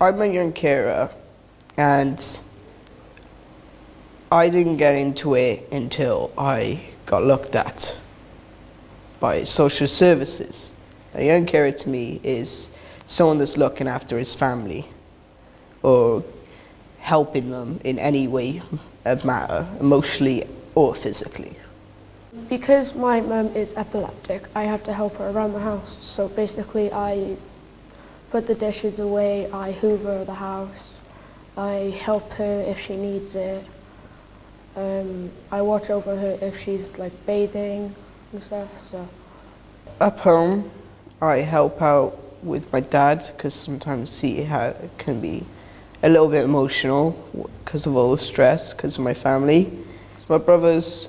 I'm a young carer, and I didn't get into it until I got looked at by social services. A young carer to me is someone that's looking after his family or helping them in any way of matter, emotionally or physically. Because my mum is epileptic, I have to help her around the house. So basically I put the dishes away, I hoover the house, I help her if she needs it. I watch over her if she's like bathing and stuff. So. Up home, I help out with my dad because sometimes he can be a little bit emotional because of all the stress, because of my family. My brother's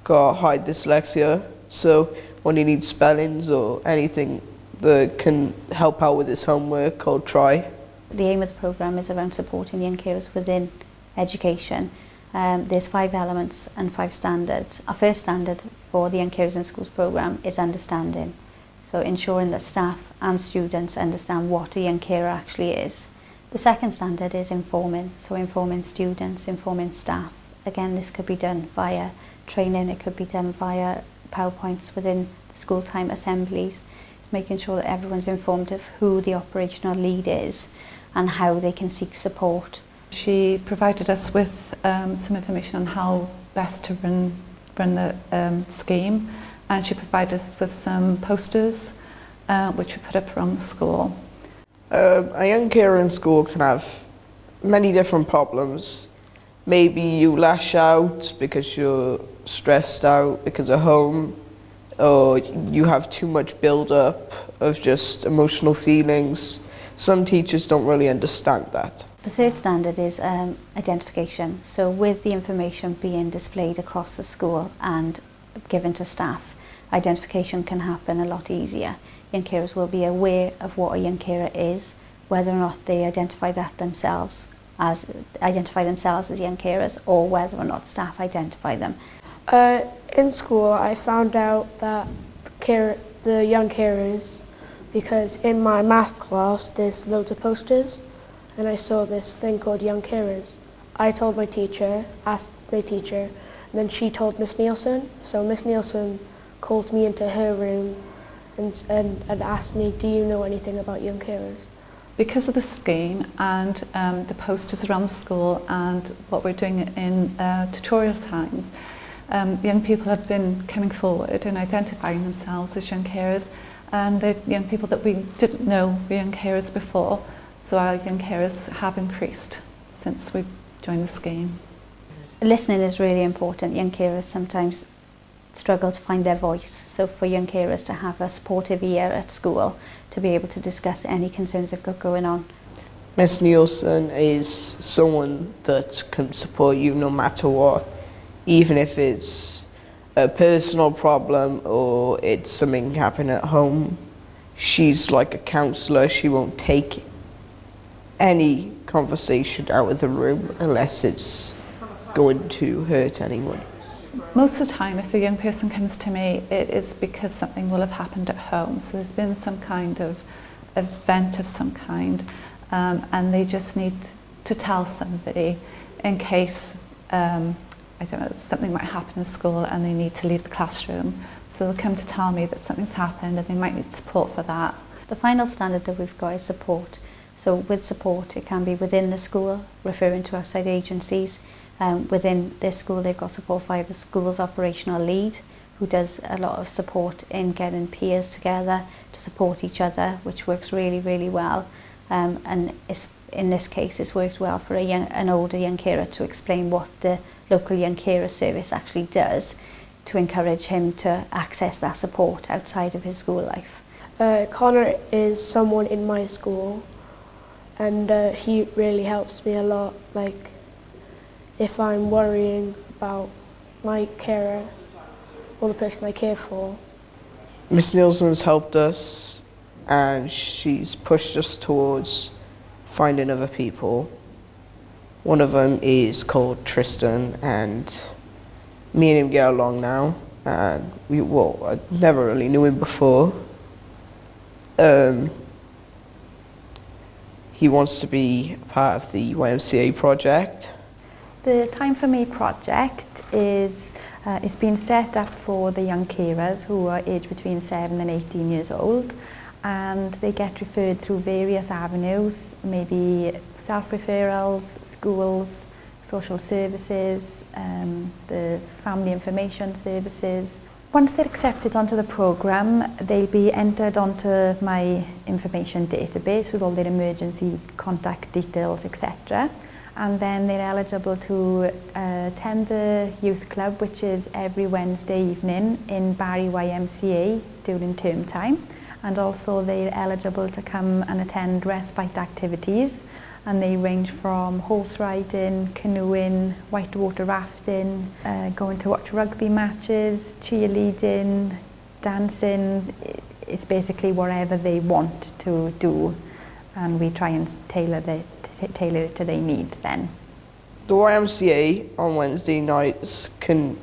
got high dyslexia, so when he needs spellings or anything that can help out with his homework, I'll try. The aim of the programme is around supporting young carers within education. There's 5 elements and 5 standards. Our first standard for the Young Carers in Schools programme is understanding. So ensuring that staff and students understand what a young carer actually is. The second standard is informing, so informing students, informing staff. Again, this could be done via training, it could be done via PowerPoints within the school time assemblies. It's making sure that everyone's informed of who the operational lead is and how they can seek support. She provided us with some information on how best to run the scheme, and she provided us with some posters which we put up around the school. A young carer in school can have many different problems. Maybe you lash out because you're stressed out because of home, or you have too much build-up of just emotional feelings. Some teachers don't really understand that. The third standard is identification. So with the information being displayed across the school and given to staff, identification can happen a lot easier. Young carers will be aware of what a young carer is, whether or not they identify themselves as young carers, or whether or not staff identify them. In school, I found out that the young carers, because in my math class there's loads of posters, and I saw this thing called Young Carers. I told my teacher, asked my teacher, and then she told Miss Nielsen. So Miss Nielsen called me into her room and asked me, do you know anything about young carers? Because of the scheme and the posters around the school and what we're doing in tutorial times, young people have been coming forward and identifying themselves as young carers, and the young people that we didn't know were young carers before. So our young carers have increased since we've joined the scheme. Listening is really important. Young carers sometimes struggle to find their voice. So for young carers to have a supportive ear at school to be able to discuss any concerns they've got going on. Miss Nielsen is someone that can support you no matter what, even if it's a personal problem or it's something happening at home. She's like a counsellor. She won't take any conversation out of the room unless it's going to hurt anyone. Most of the time, if a young person comes to me, it is because something will have happened at home. So there's been some kind of event of some kind, and they just need to tell somebody in case, I don't know, something might happen in school and they need to leave the classroom. So they'll come to tell me that something's happened and they might need support for that. The final standard that we've got is support. So with support, it can be within the school, referring to outside agencies. Within this school, they've got support via the school's operational lead, who does a lot of support in getting peers together to support each other, which works really, really well. And in this case, it's worked well for an older young carer to explain what the local young carer service actually does to encourage him to access that support outside of his school life. Connor is someone in my school, and he really helps me a lot. Like, if I'm worrying about my carer or the person I care for. Miss Nielsen's helped us, and she's pushed us towards finding other people. One of them is called Tristan, and me and him get along now. And I never really knew him before. he wants to be part of the YMCA project. The Time for Me project is it's been set up for the young carers who are aged between 7 and 18 years old, and they get referred through various avenues, maybe self-referrals, schools, social services, the family information services. Once they're accepted onto the programme, they'll be entered onto my information database with all their emergency contact details, etc. And then they're eligible to attend the youth club, which is every Wednesday evening in Barry YMCA during term time. And also they're eligible to come and attend respite activities, and they range from horse riding, canoeing, whitewater rafting, going to watch rugby matches, cheerleading, dancing. It's basically whatever they want to do, and we try and tailor it to their needs then. The YMCA on Wednesday nights can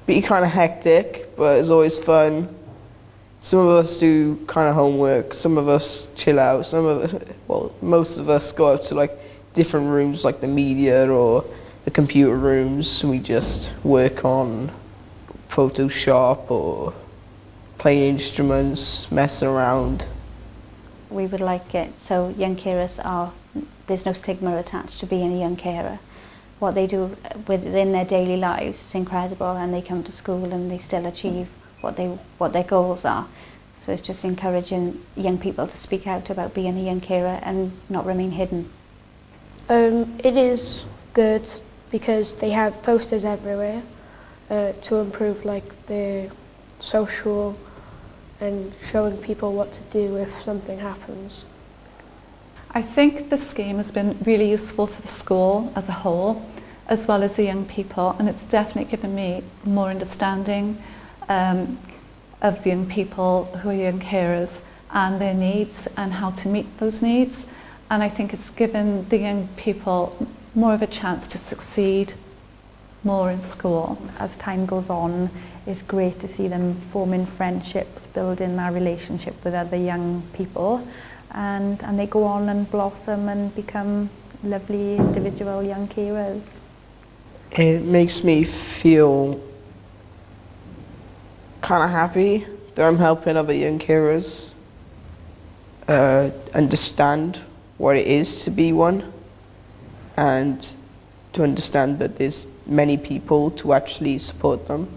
be kind of hectic, but it's always fun. Some of us do kind of homework, some of us chill out, some of us, well, most of us go up to like different rooms like the media or the computer rooms, and we just work on Photoshop or playing instruments, messing around. We would like it so young carers there's no stigma attached to being a young carer. What they do within their daily lives is incredible, and they come to school and they still achieve what their goals are. So it's just encouraging young people to speak out about being a young carer and not remain hidden. It is good because they have posters everywhere to improve like their social and showing people what to do if something happens. I think the scheme has been really useful for the school as a whole, as well as the young people, and it's definitely given me more understanding of young people who are young carers and their needs and how to meet those needs. And I think it's given the young people more of a chance to succeed more in school. As time goes on, it's great to see them forming friendships, building that relationship with other young people, and they go on and blossom and become lovely individual young carers. It makes me feel kind of happy that I'm helping other young carers understand what it is to be one, and to understand that there's many people to actually support them.